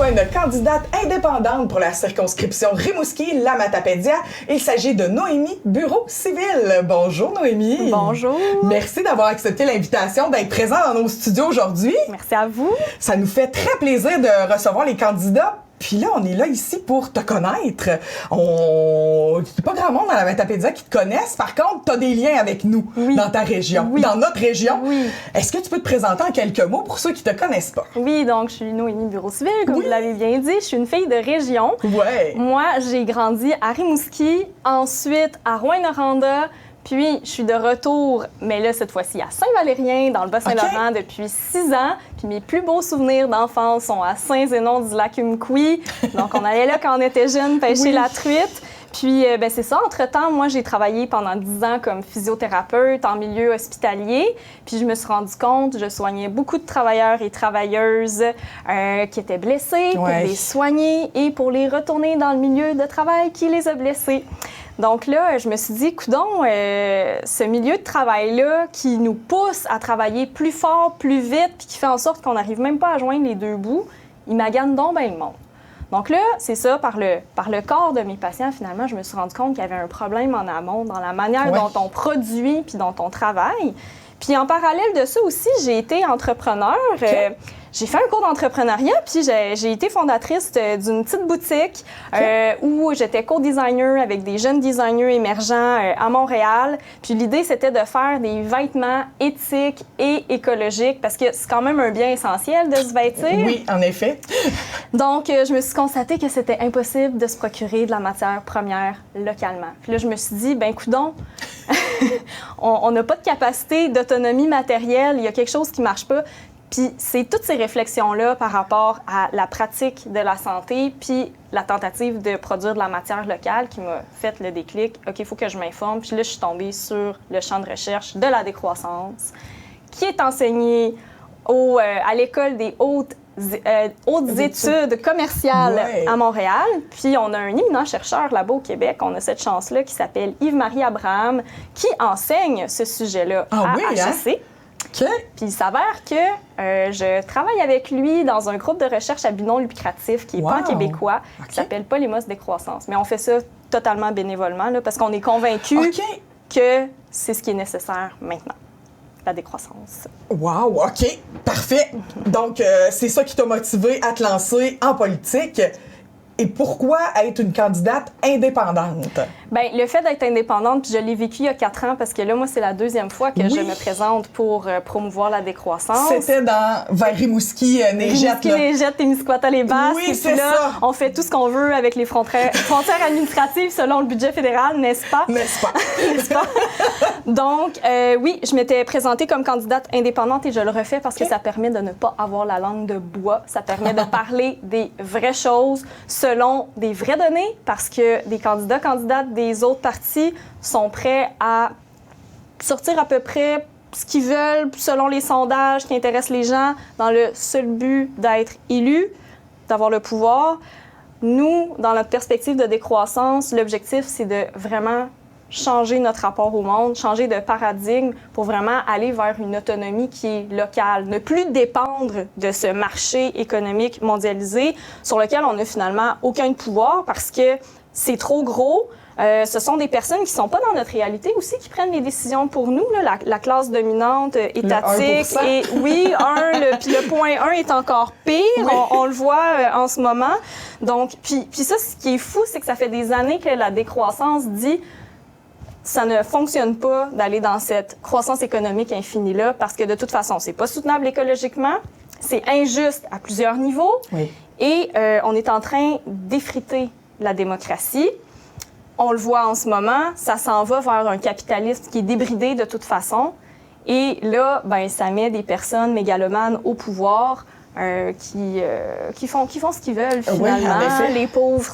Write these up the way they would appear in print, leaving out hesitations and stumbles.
reçoit une candidate indépendante pour la circonscription Rimouski-Lamatapédia. Il s'agit de Noémie Bureau-Civil. Bonjour Noémie. Bonjour. Merci d'avoir accepté l'invitation d'être présent dans nos studios aujourd'hui. Merci à vous. Ça nous fait très plaisir de recevoir les candidats. Puis là, on est là ici pour te connaître. Il n'y a pas grand monde dans la Matapédia qui te connaissent. Par contre, tu as des liens avec nous dans ta région, dans notre région. Oui. Est-ce que tu peux te présenter en quelques mots pour ceux qui ne te connaissent pas? Oui, donc je suis Noémie Bureau-Civil, comme vous l'avez bien dit. Je suis une fille de région. Ouais. Moi, j'ai grandi à Rimouski, ensuite à Rouyn-Noranda. Puis, je suis de retour, mais là, cette fois-ci, à Saint-Valérien, dans le Bas-Saint-Laurent, depuis 6 ans. Puis, mes plus beaux souvenirs d'enfance sont à Saint-Zénon-du-Lac-Umpqui. Donc, on allait là quand on était jeunes pêcher la truite. Puis, c'est ça. Entre-temps, moi, j'ai travaillé pendant 10 ans comme physiothérapeute en milieu hospitalier. Puis, je me suis rendu compte, je soignais beaucoup de travailleurs et travailleuses qui étaient blessés pour les soigner et pour les retourner dans le milieu de travail qui les a blessés. Donc là, je me suis dit, coudonc, ce milieu de travail-là qui nous pousse à travailler plus fort, plus vite, puis qui fait en sorte qu'on n'arrive même pas à joindre les deux bouts, il magane donc bien le monde. Donc là, c'est ça, par le corps de mes patients, finalement, je me suis rendu compte qu'il y avait un problème en amont dans la manière dont on produit puis dont on travaille. Puis en parallèle de ça aussi, j'ai été entrepreneur. J'ai fait un cours d'entrepreneuriat, puis j'ai été fondatrice d'une petite boutique où j'étais co-designer avec des jeunes designers émergents à Montréal. Puis l'idée, c'était de faire des vêtements éthiques et écologiques, parce que c'est quand même un bien essentiel de se vêtir. Oui, en effet. Donc, je me suis constatée que c'était impossible de se procurer de la matière première localement. Puis là, je me suis dit, ben coudonc, on n'a pas de capacité d'autonomie matérielle, il y a quelque chose qui ne marche pas. Puis c'est toutes ces réflexions-là par rapport à la pratique de la santé, puis la tentative de produire de la matière locale qui m'a fait le déclic. OK, il faut que je m'informe. Puis là, je suis tombée sur le champ de recherche de la décroissance, qui est enseigné à l'École des hautes études commerciales à Montréal. Puis on a un éminent chercheur là-bas au Québec, on a cette chance-là, qui s'appelle Yves-Marie Abraham, qui enseigne ce sujet-là à HEC. Okay. Puis il s'avère que je travaille avec lui dans un groupe de recherche à but non lucratif qui est pan-québécois, qui s'appelle Polymos Décroissance. Mais on fait ça totalement bénévolement, là, parce qu'on est convaincus que c'est ce qui est nécessaire maintenant, la décroissance. Wow, OK, parfait. Donc, c'est ça qui t'a motivé à te lancer en politique. Et pourquoi être une candidate indépendante? Bien, le fait d'être indépendante, puis je l'ai vécu il y a 4 ans, parce que là, moi, c'est la 2e fois que je me présente pour promouvoir la décroissance. C'était vers Rimouski, Négette. Rimouski, Négette, Témiscouata-les-Basses. Oui, c'est ça. On fait tout ce qu'on veut avec les frontières administratives selon le budget fédéral, n'est-ce pas? N'est-ce pas? N'est-ce pas? Donc, oui, je m'étais présentée comme candidate indépendante et je le refais parce que ça permet de ne pas avoir la langue de bois. Ça permet de parler des vraies choses selon des vraies données, parce que des candidates des autres partis sont prêts à sortir à peu près ce qu'ils veulent selon les sondages qui intéressent les gens dans le seul but d'être élus, d'avoir le pouvoir. Nous, dans notre perspective de décroissance, l'objectif, c'est de vraiment changer notre rapport au monde, changer de paradigme pour vraiment aller vers une autonomie qui est locale, ne plus dépendre de ce marché économique mondialisé sur lequel on n'a finalement aucun pouvoir parce que c'est trop gros. Ce sont des personnes qui ne sont pas dans notre réalité aussi qui prennent les décisions pour nous, là, la classe dominante étatique. Et oui, puis le point 1 est encore pire, on le voit en ce moment. Donc, puis ça, ce qui est fou, c'est que ça fait des années que la décroissance dit ça ne fonctionne pas d'aller dans cette croissance économique infinie-là parce que de toute façon, c'est pas soutenable écologiquement, c'est injuste à plusieurs niveaux et on est en train d'effriter la démocratie. On le voit en ce moment, ça s'en va vers un capitalisme qui est débridé de toute façon. Et là, ben, ça met des personnes mégalomanes au pouvoir qui font ce qu'ils veulent, finalement. Les pauvres,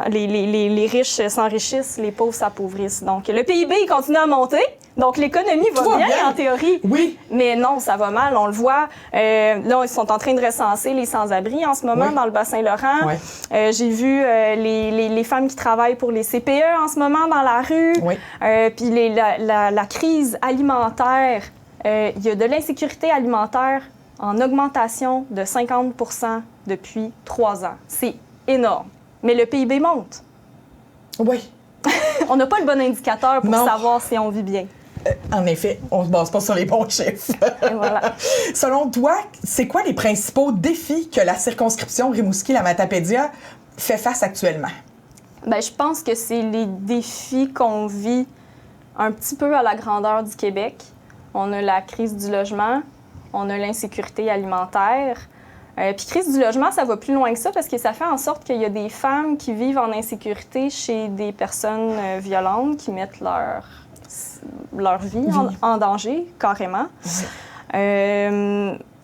les riches s'enrichissent, les pauvres s'appauvrissent. Donc, le PIB, il continue à monter. Donc, l'économie va bien, en théorie. Oui. Mais non, ça va mal, on le voit. Là, ils sont en train de recenser les sans-abri en ce moment dans le Bas-Saint-Laurent. J'ai vu les femmes qui travaillent pour les CPE en ce moment dans la rue. Puis la crise alimentaire, il y a de l'insécurité alimentaire en augmentation de 50% depuis 3 ans. C'est énorme. Mais le PIB monte. Oui. On n'a pas le bon indicateur pour savoir si on vit bien. En effet, on se base pas sur les bons chiffres. Et voilà. Selon toi, c'est quoi les principaux défis que la circonscription Rimouski-la-Matapédia fait face actuellement? Bien, je pense que c'est les défis qu'on vit un petit peu à la grandeur du Québec. On a la crise du logement, on a l'insécurité alimentaire. Puis crise du logement, ça va plus loin que ça parce que ça fait en sorte qu'il y a des femmes qui vivent en insécurité chez des personnes violentes qui mettent leur vie en danger, carrément.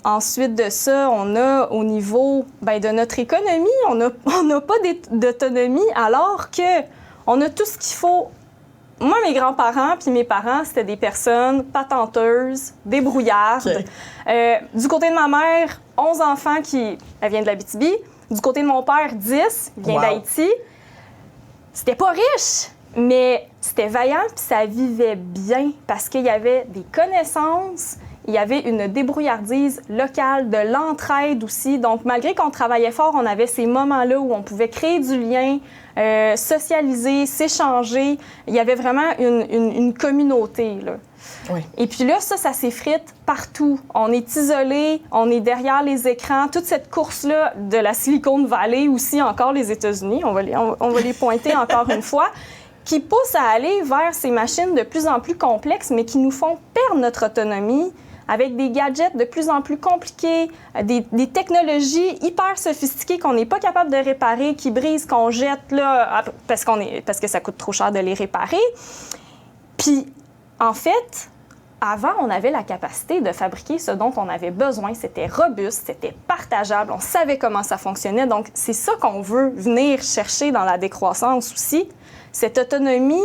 Ensuite de ça, on a au niveau de notre économie, on n'a pas d'autonomie alors qu'on a tout ce qu'il faut. Moi, mes grands-parents puis mes parents, c'était des personnes patenteuses, débrouillardes. Okay. Du côté de ma mère, 11 enfants elle vient de l'Abitibi. Du côté de mon père, 10, il vient d'Haïti. C'était pas riche, mais c'était vaillant puis ça vivait bien parce qu'il y avait des connaissances, il y avait une débrouillardise locale, de l'entraide aussi. Donc, malgré qu'on travaillait fort, on avait ces moments-là où on pouvait créer du lien, socialiser, s'échanger. Il y avait vraiment une communauté, là. Oui. Et puis là, ça s'effrite partout. On est isolé, on est derrière les écrans. Toute cette course-là de la Silicon Valley, aussi encore les États-Unis, on va les pointer encore une fois, qui pousse à aller vers ces machines de plus en plus complexes, mais qui nous font perdre notre autonomie, avec des gadgets de plus en plus compliqués, des technologies hyper sophistiquées qu'on n'est pas capable de réparer, qui brisent, qu'on jette là, parce que ça coûte trop cher de les réparer. Puis, en fait, avant, on avait la capacité de fabriquer ce dont on avait besoin. C'était robuste, c'était partageable, on savait comment ça fonctionnait. Donc, c'est ça qu'on veut venir chercher dans la décroissance aussi. Cette autonomie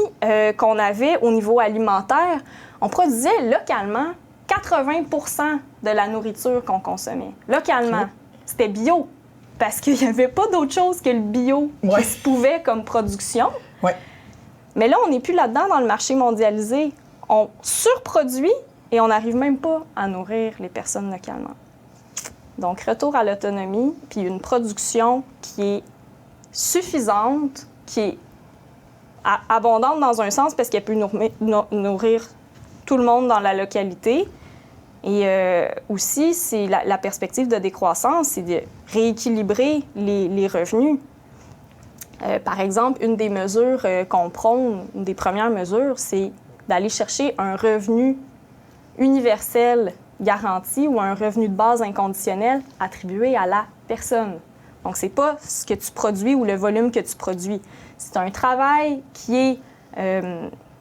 qu'on avait au niveau alimentaire, on produisait localement 80% de la nourriture qu'on consommait. Localement. Okay. C'était bio. Parce qu'il n'y avait pas d'autre chose que le bio qui se pouvait comme production. Ouais. Mais là, on n'est plus là-dedans dans le marché mondialisé. On surproduit et on n'arrive même pas à nourrir les personnes localement. Donc, retour à l'autonomie, puis une production qui est suffisante, qui est abondante dans un sens parce qu'elle peut nourrir tout le monde dans la localité. Et aussi, c'est la perspective de décroissance, c'est de rééquilibrer les revenus. Par exemple, une des mesures qu'on prône, une des premières mesures, c'est d'aller chercher un revenu universel garanti ou un revenu de base inconditionnel attribué à la personne. Donc, c'est pas ce que tu produis ou le volume que tu produis. C'est un travail qui est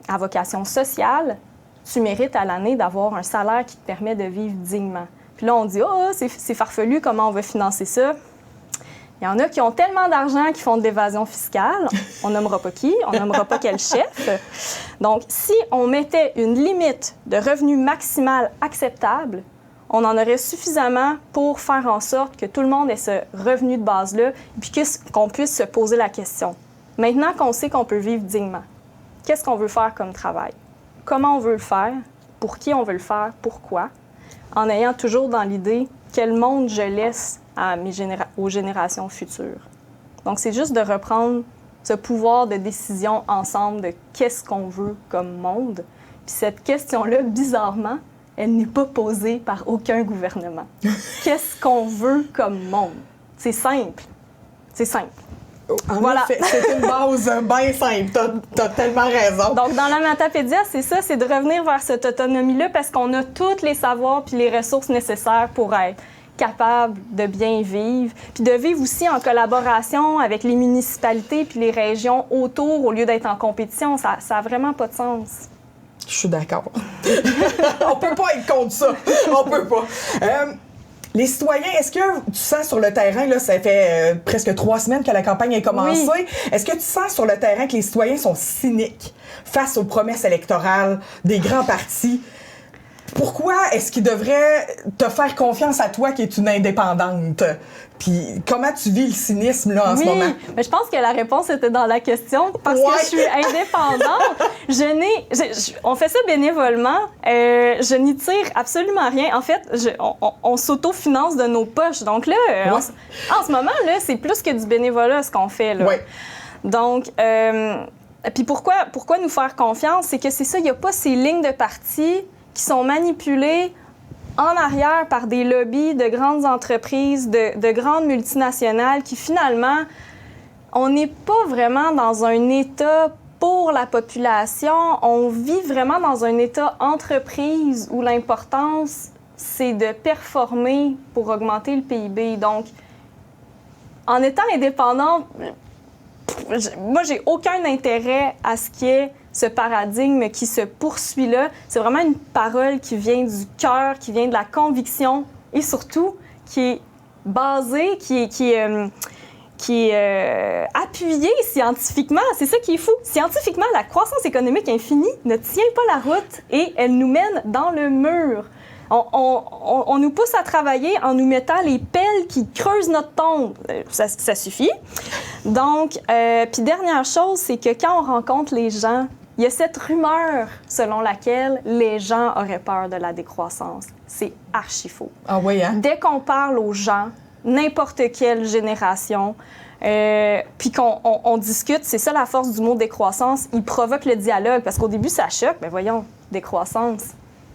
à vocation sociale. Tu mérites à l'année d'avoir un salaire qui te permet de vivre dignement. Puis là, on dit « Oh, c'est farfelu, comment on va financer ça? » Il y en a qui ont tellement d'argent qu'ils font de l'évasion fiscale. On nommera pas qui, on nommera pas quel chef. Donc, si on mettait une limite de revenu maximal acceptable, on en aurait suffisamment pour faire en sorte que tout le monde ait ce revenu de base-là et puis qu'on puisse se poser la question. Maintenant qu'on sait qu'on peut vivre dignement, qu'est-ce qu'on veut faire comme travail? Comment on veut le faire? Pour qui on veut le faire? Pourquoi? En ayant toujours dans l'idée quel monde je laisse aux générations futures. Donc, c'est juste de reprendre ce pouvoir de décision ensemble de qu'est-ce qu'on veut comme monde. Puis cette question-là, bizarrement, elle n'est pas posée par aucun gouvernement. Qu'est-ce qu'on veut comme monde? C'est simple. C'est simple. En effet, c'est une base bien simple. T'as tellement raison. Donc, dans la Matapédia, c'est ça, c'est de revenir vers cette autonomie-là parce qu'on a tous les savoirs puis les ressources nécessaires pour être capable de bien vivre, puis de vivre aussi en collaboration avec les municipalités puis les régions autour au lieu d'être en compétition. Ça a vraiment pas de sens. Je suis d'accord. On peut pas être contre ça. On peut pas. Les citoyens, est-ce que tu sens sur le terrain, là, ça fait presque 3 semaines que la campagne a commencé, oui. Est-ce que tu sens sur le terrain que les citoyens sont cyniques face aux promesses électorales des grands partis? pourquoi est-ce qu'il devrait te faire confiance à toi qui es une indépendante? Puis comment tu vis le cynisme là en ce moment? Mais je pense que la réponse était dans la question parce que je suis indépendante. On fait ça bénévolement. Je n'y tire absolument rien. En fait, on s'autofinance de nos poches. Donc là, en ce moment, là, c'est plus que du bénévolat ce qu'on fait. Là. Ouais. Donc, puis pourquoi nous faire confiance? C'est que c'est ça, il n'y a pas ces lignes de parti qui sont manipulées en arrière par des lobbies de grandes entreprises, de grandes multinationales qui, finalement, on n'est pas vraiment dans un État pour la population. On vit vraiment dans un État entreprise où l'importance, c'est de performer pour augmenter le PIB. Donc, en étant indépendant, moi, j'ai aucun intérêt à ce qu'il y ait ce paradigme qui se poursuit là. C'est vraiment une parole qui vient du cœur, qui vient de la conviction et surtout qui est basée, qui est appuyée scientifiquement. C'est ça qui est fou. Scientifiquement, la croissance économique infinie ne tient pas la route et elle nous mène dans le mur. On nous pousse à travailler en nous mettant les pelles qui creusent notre tombe. Ça suffit. Donc, puis dernière chose, c'est que quand on rencontre les gens, il y a cette rumeur selon laquelle les gens auraient peur de la décroissance. C'est archi faux. Ah oui, hein? Dès qu'on parle aux gens, n'importe quelle génération, puis qu'on discute, c'est ça la force du mot décroissance, il provoque le dialogue. Parce qu'au début, ça choque. Mais voyons, décroissance.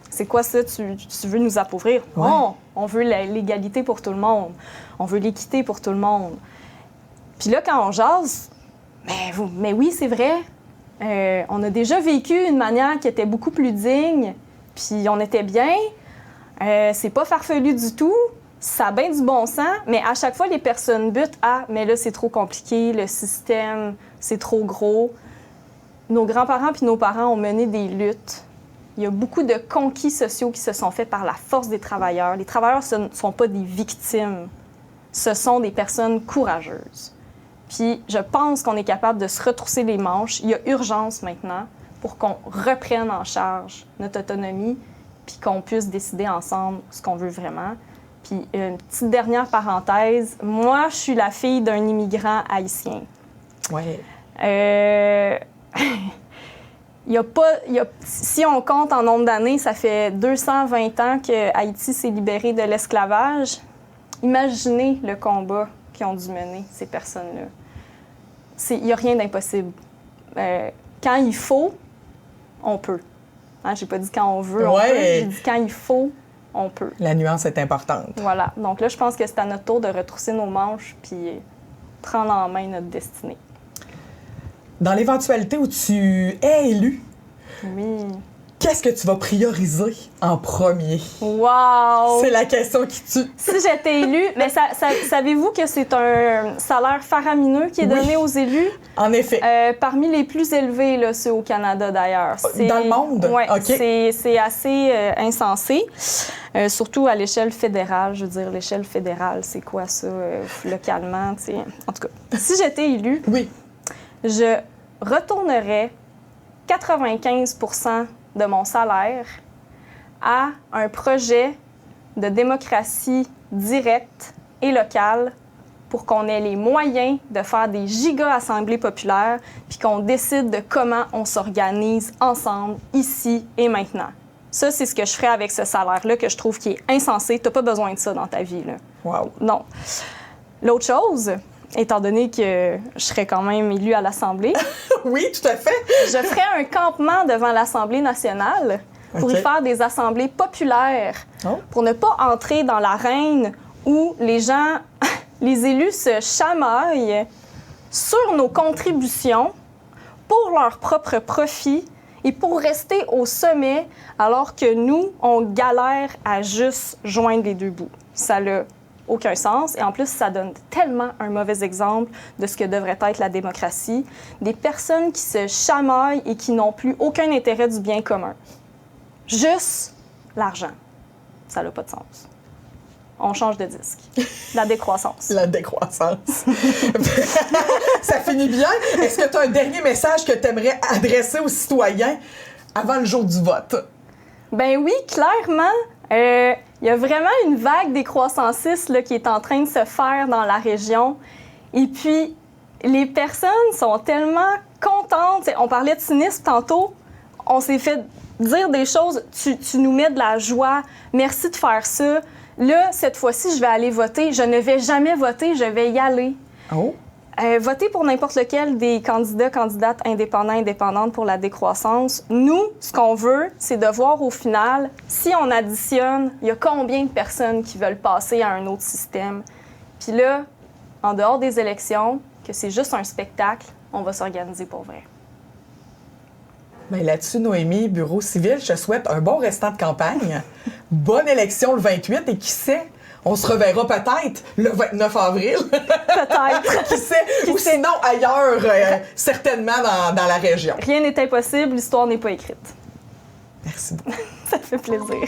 C'est quoi ça? Tu veux nous appauvrir? Ouais. Non, on veut l'égalité pour tout le monde. On veut l'équité pour tout le monde. Puis là, quand on jase, mais oui, c'est vrai. On a déjà vécu une manière qui était beaucoup plus digne, puis on était bien. C'est pas farfelu du tout. Ça a bien du bon sens, mais à chaque fois, les personnes butent à « mais là, c'est trop compliqué, le système, c'est trop gros ». Nos grands-parents puis nos parents ont mené des luttes. Il y a beaucoup de conquis sociaux qui se sont faits par la force des travailleurs. Les travailleurs, ce ne sont pas des victimes. Ce sont des personnes courageuses. Puis je pense qu'on est capable de se retrousser les manches. Il y a urgence maintenant pour qu'on reprenne en charge notre autonomie puis qu'on puisse décider ensemble ce qu'on veut vraiment. Puis une petite dernière parenthèse. Moi, je suis la fille d'un immigrant haïtien. Ouais. Si on compte en nombre d'années, ça fait 220 ans que Haïti s'est libéré de l'esclavage. Imaginez le combat qu'ils ont dû mener, ces personnes-là. Il n'y a rien d'impossible. Quand il faut, on peut. Hein, j'ai pas dit quand on veut, on peut. J'ai dit quand il faut, on peut. La nuance est importante. Voilà. Donc là, je pense que c'est à notre tour de retrousser nos manches puis prendre en main notre destinée. Dans l'éventualité où tu es élu, oui. Qu'est-ce que tu vas prioriser en premier? Wow! C'est la question qui tue. Si j'étais élue, mais savez-vous que c'est un salaire faramineux qui est donné aux élus? En effet. Parmi les plus élevés, là, ceux au Canada d'ailleurs. Dans le monde? Oui, okay. C'est assez insensé, surtout à l'échelle fédérale. Je veux dire, l'échelle fédérale, c'est quoi ça, localement? T'sais. En tout cas, si j'étais élue, oui. Je retournerais 95% de mon salaire à un projet de démocratie directe et locale pour qu'on ait les moyens de faire des giga-assemblées populaires puis qu'on décide de comment on s'organise ensemble, ici et maintenant. Ça, c'est ce que je ferais avec ce salaire-là que je trouve qui est insensé. Tu n'as pas besoin de ça dans ta vie, là. Wow. Non. L'autre chose, étant donné que je serais quand même élue à l'Assemblée. Oui, tout à fait. Je ferais un campement devant l'Assemblée nationale pour y faire des assemblées populaires, pour ne pas entrer dans l'arène où les gens, les élus se chamaillent sur nos contributions pour leur propre profit et pour rester au sommet alors que nous, on galère à juste joindre les deux bouts. Ça n'a aucun sens. Et en plus, ça donne tellement un mauvais exemple de ce que devrait être la démocratie. Des personnes qui se chamaillent et qui n'ont plus aucun intérêt du bien commun. Juste l'argent. Ça n'a pas de sens. On change de disque. La décroissance. La décroissance. Ça finit bien. Est-ce que tu as un dernier message que tu aimerais adresser aux citoyens avant le jour du vote? Ben oui, clairement. Il y a vraiment une vague décroissancisme là, qui est en train de se faire dans la région. Et puis, les personnes sont tellement contentes. T'sais, on parlait de cynisme tantôt. On s'est fait dire des choses. Tu nous mets de la joie. Merci de faire ça. Là, cette fois-ci, je vais aller voter. Je ne vais jamais voter, je vais y aller. Oh! Voter pour n'importe lequel des candidats, candidates indépendants, indépendantes pour la décroissance. Nous, ce qu'on veut, c'est de voir au final, si on additionne, il y a combien de personnes qui veulent passer à un autre système. Puis là, en dehors des élections, que c'est juste un spectacle, on va s'organiser pour vrai. Bien, là-dessus, Noémie, Bureau civil, je te souhaite un bon restant de campagne, bonne élection le 28 et qui sait, on se reverra peut-être le 29 avril. Peut-être. Qui sait? Ou sinon ailleurs, certainement dans la région. Rien n'est impossible, l'histoire n'est pas écrite. Merci beaucoup. Ça fait plaisir.